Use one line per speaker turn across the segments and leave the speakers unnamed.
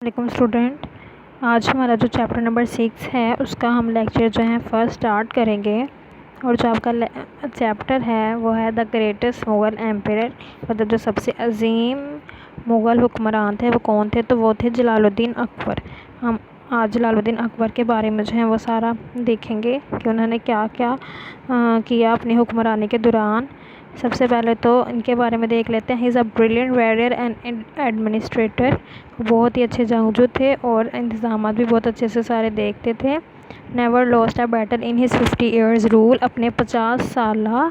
وعلیکم اسٹوڈنٹ، آج ہمارا جو چیپٹر نمبر 6 ہے اس کا ہم لیکچر جو ہے فرسٹ اسٹارٹ کریں گے، اور جو آپ کا چیپٹر ہے وہ ہے دا گریٹسٹ مغل ایمپرر، مطلب جو سب سے عظیم مغل حکمران تھے وہ کون تھے؟ تو وہ تھے جلال الدین اکبر۔ ہم آج جلال الدین اکبر کے بارے میں جو ہے وہ سارا دیکھیں گے کہ انہوں نے کیا کیا کیا اپنی حکمرانی کے دوران۔ سب سے پہلے تو ان کے بارے میں دیکھ لیتے ہیں۔ ہی از اے بریلینٹ ویریئر اینڈ ایڈمنسٹریٹر، بہت ہی اچھے جنگجو تھے اور انتظامات بھی بہت اچھے سے سارے دیکھتے تھے۔ Never lost a battle in his 50 years rule, اپنے 50 سالہ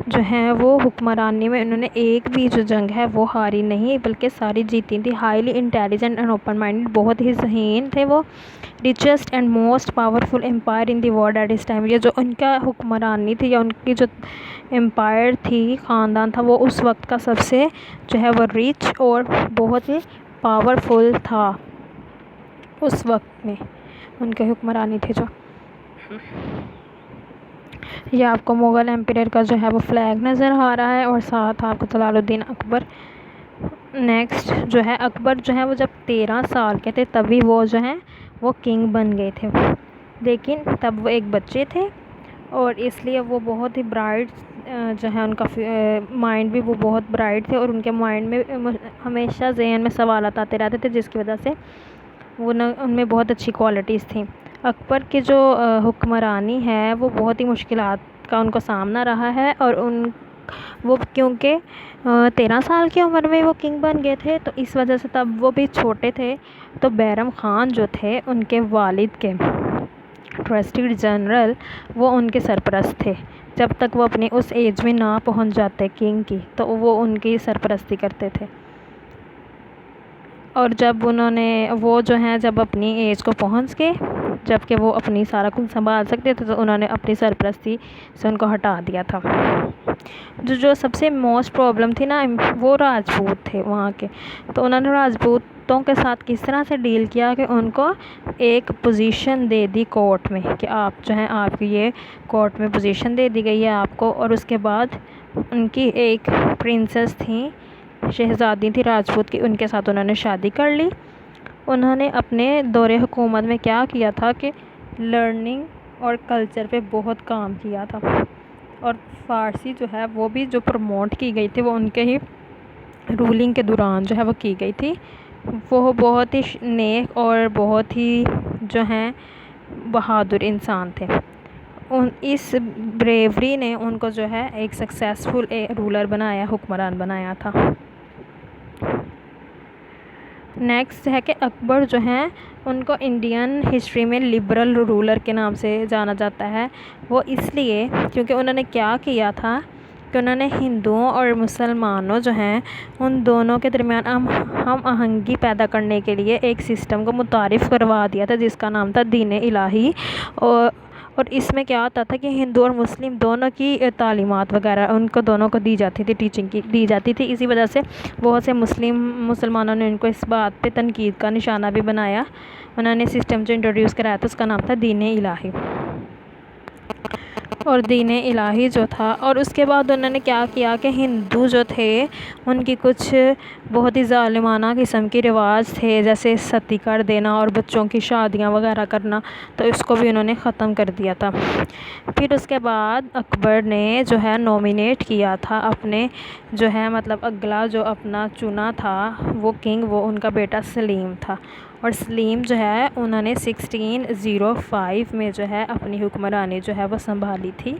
جو ہیں وہ حکمرانی میں انہوں نے ایک بھی جو جنگ ہے وہ ہاری نہیں بلکہ ساری جیتی تھی۔ Highly intelligent and open minded, بہت ہی ذہین تھے وہ۔ Richest and most powerful empire in the world at اس ٹائم، یہ جو ان کا حکمرانی تھی یا ان کی جو امپائر تھی، خاندان تھا، وہ اس وقت کا سب سے جو ہے وہ ریچ اور بہت ہی پاورفل تھا اس وقت میں، ان کے حکمرانی تھی جو۔ یہ آپ کو مغل ایمپرر کا جو ہے وہ فلیگ نظر آ رہا ہے اور ساتھ آپ کو جلال الدین اکبر۔ نیکسٹ جو ہے اکبر جو ہے وہ جب 13 سال کے تھے تبھی وہ جو ہیں وہ کنگ بن گئے تھے، لیکن تب وہ ایک بچے تھے اور اس لیے وہ بہت ہی برائٹ جو ہے ان کا مائنڈ بھی وہ بہت برائٹ تھے، اور ان کے مائنڈ میں ہمیشہ ذہن میں سوالات آتے رہتے تھے جس کی وجہ سے وہ ان میں بہت اچھی کوالٹیز تھیں۔ اکبر کی جو حکمرانی ہے وہ بہت ہی مشکلات کا ان کو سامنا رہا ہے، اور وہ کیونکہ 13 سال کی عمر میں وہ کنگ بن گئے تھے تو اس وجہ سے تب وہ بھی چھوٹے تھے، تو بیرم خان جو تھے ان کے والد کے ٹرسٹی جنرل، وہ ان کے سرپرست تھے۔ جب تک وہ اپنی اس ایج میں نہ پہنچ جاتے کنگ کی تو وہ ان کی سرپرستی کرتے تھے، اور جب وہ جو ہیں جب اپنی ایج کو پہنچ گئے، جب کہ وہ اپنی سارا کچھ سنبھال سکتے تھے، تو انہوں نے اپنی سرپرستی سے ان کو ہٹا دیا تھا۔ جو سب سے موسٹ پرابلم تھی نا، وہ راجپوت تھے وہاں کے، تو انہوں نے راجپوتوں کے ساتھ کس طرح سے ڈیل کیا کہ ان کو ایک پوزیشن دے دی کورٹ میں کہ آپ جو ہیں آپ کی یہ کورٹ میں پوزیشن دے دی گئی ہے آپ کو، اور اس کے بعد ان کی ایک پرنسس تھیں، شہزادی تھی راجپوت کی، ان کے ساتھ انہوں نے شادی کر لی۔ انہوں نے اپنے دور حکومت میں کیا کیا تھا کہ لرننگ اور کلچر پہ بہت کام کیا تھا، اور فارسی جو ہے وہ بھی جو پروموٹ کی گئی تھی وہ ان کے ہی رولنگ کے دوران جو ہے وہ کی گئی تھی۔ وہ بہت ہی نیک اور بہت ہی جو ہیں بہادر انسان تھے۔ اس بریوری نے ان کو جو ہے ایک سکسیسفل رولر بنایا، حکمران بنایا تھا۔ نیکسٹ ہے کہ اکبر جو ہیں ان کو انڈین ہسٹری میں لبرل رولر کے نام سے جانا جاتا ہے، وہ اس لیے کیونکہ انہوں نے کیا کیا تھا کہ انہوں نے ہندوؤں اور مسلمانوں جو ہیں ان دونوں کے درمیان ہم آہنگی پیدا کرنے کے لیے ایک سسٹم کو متعارف کروا دیا تھا جس کا نام تھا دین الہی، اور اس میں کیا ہوتا تھا کہ ہندو اور مسلم دونوں کی تعلیمات وغیرہ ان کو دونوں کو دی جاتی تھی، ٹیچنگ دی جاتی تھی۔ اسی وجہ سے بہت سے مسلمانوں نے ان کو اس بات پہ تنقید کا نشانہ بھی بنایا۔ انہوں نے سسٹم جو انٹروڈیوس کرایا تھا اس کا نام تھا دین الہی، اور دین الہی جو تھا، اور اس کے بعد انہوں نے کیا کیا کہ ہندو جو تھے ان کی کچھ بہت ہی ظالمانہ قسم کے رواج تھے، جیسے ستی کر دینا اور بچوں کی شادیاں وغیرہ کرنا، تو اس کو بھی انہوں نے ختم کر دیا تھا۔ پھر اس کے بعد اکبر نے جو ہے نومینیٹ کیا تھا اپنے جو ہے مطلب اگلا جو اپنا چنا تھا وہ کنگ، وہ ان کا بیٹا سلیم تھا، اور سلیم جو ہے انہوں نے 1605 میں جو ہے اپنی حکمرانی جو ہے وہ سنبھالی تھی۔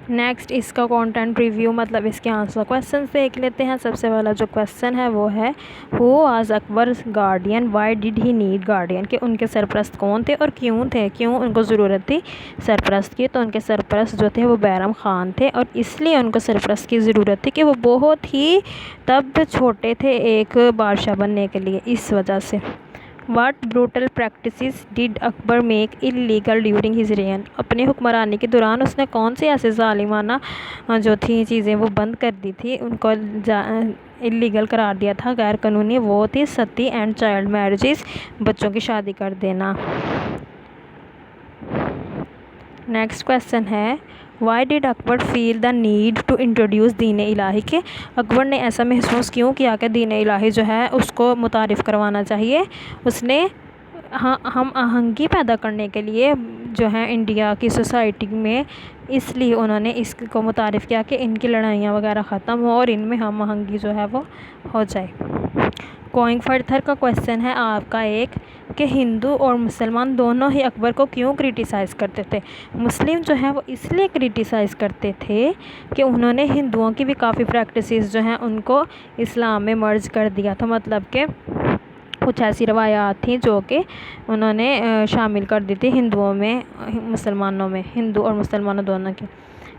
نیکسٹ اس کا کانٹینٹ ریویو مطلب اس کے آنسر کویسچنز دیکھ لیتے ہیں۔ سب سے پہلا جو کویسچن ہے وہ ہے who was Akbar guardian, why did he need guardian, کہ ان کے سرپرست کون تھے اور کیوں ان کو ضرورت تھی سرپرست کی؟ تو ان کے سرپرست جو تھے وہ بیرم خان تھے، اور اس لیے ان کو سرپرست کی ضرورت تھی کہ وہ بہت ہی تب چھوٹے تھے ایک بادشاہ بننے کے لیے، اس وجہ سے۔ What brutal practices did Akbar make illegal during his reign, اپنی حکمرانی کے دوران اس نے کون سی ایسے ظالمانہ جو تھیں چیزیں وہ بند کر دی تھی، ان کو اللیگل قرار دیا تھا، غیر قانونی، وہ تھی ستی اینڈ چائلڈ میرجز، بچوں کی شادی کر دینا۔ نیکسٹ کویسچن ہے why did Akbar feel the need to introduce Din Ilahi, کہ اکبر نے ایسا محسوس کیوں کیا کہ دین الہی جو ہے اس کو متعارف کروانا چاہیے؟ اس نے ہم آہنگی پیدا کرنے کے لیے جو ہے انڈیا کی سوسائٹی میں، اس لیے انہوں نے اس کو متعارف کیا کہ ان کی لڑائیاں وغیرہ ختم ہو اور ان میں ہم آہنگی جو ہے وہ ہو جائے۔ گوئنگ فردر کا کویشچن ہے آپ کا ایک، کہ ہندو اور مسلمان دونوں ہی اکبر کو کیوں کرٹیسائز کرتے تھے؟ مسلم جو ہیں وہ اس لیے کرٹیسائز کرتے تھے کہ انہوں نے ہندوؤں کی بھی کافی پریکٹسز جو ہیں ان کو اسلام میں مرج کر دیا تھا، مطلب کہ کچھ ایسی روایات تھیں جو کہ انہوں نے شامل کر دی تھی ہندوؤں میں، مسلمانوں میں، ہندو اور مسلمانوں دونوں کی۔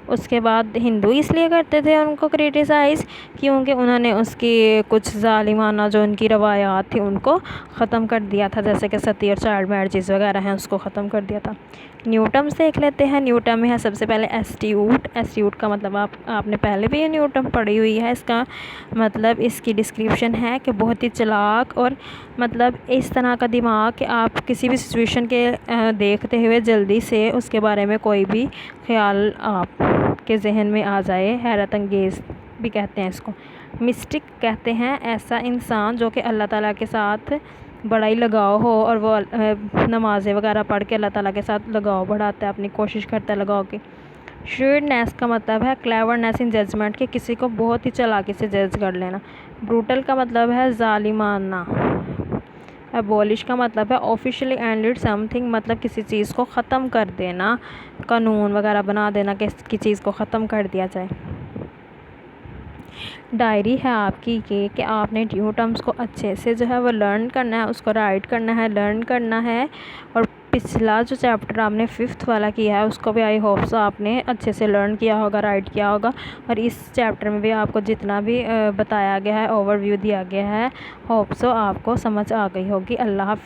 اس کے بعد ہندو اس لیے کرتے تھے ان کو کرٹیسائز کیونکہ انہوں نے اس کی کچھ ظالمانہ جو ان کی روایات تھیں ان کو ختم کر دیا تھا، جیسے کہ ستی اور چائلڈ میرجز وغیرہ ہیں اس کو ختم کر دیا تھا۔ نیو ٹرمز دیکھ لیتے ہیں۔ نیو ٹرم میں ہے سب سے پہلے ایسٹیوٹ۔ ایسٹیوٹ کا مطلب آپ نے پہلے بھی یہ نیو ٹرم پڑھی ہوئی ہے۔ اس کا مطلب، اس کی ڈسکرپشن ہے کہ بہت ہی چلاک اور مطلب اس طرح کا دماغ کہ آپ کسی بھی سچویشن کے دیکھتے ہوئے جلدی سے اس کے بارے میں کوئی بھی خیال آپ کے ذہن میں آ جائے، حیرت انگیز بھی کہتے ہیں اس کو۔ مسٹک کہتے ہیں ایسا انسان جو کہ اللہ تعالیٰ کے ساتھ بڑا ہی لگاؤ ہو اور وہ نمازیں وغیرہ پڑھ کے اللہ تعالیٰ کے ساتھ لگاؤ بڑھاتا ہے، اپنی کوشش کرتا ہے لگاؤ کی۔ شریڈنیس کا مطلب ہے کلیورنیس ان ججمنٹ، کہ کسی کو بہت ہی چلاکی سے جج کر لینا۔ بروٹل کا مطلب ہے ظالمانہ۔ ایبولش کا مطلب ہے آفیشلی اینڈڈ سم تھنگ، مطلب کسی چیز کو ختم کر دینا، قانون وغیرہ بنا دینا کہ کسی چیز کو ختم کر دیا جائے۔ ڈائری ہے آپ کی کہ آپ نے نیو ٹرمز کو اچھے سے جو ہے وہ لرن کرنا ہے، اس کو رائٹ کرنا ہے، لرن کرنا ہے، اور پچھلا جو چیپٹر آپ نے 5th والا کیا ہے اس کو بھی آئی ہوپ سو آپ نے اچھے سے لرن کیا ہوگا، رائٹ کیا ہوگا، اور اس چیپٹر میں بھی آپ کو جتنا بھی بتایا گیا ہے، اوور ویو دیا گیا ہے، ہوپ سو آپ کو سمجھ آ گئی ہوگی۔ اللہ حافظ۔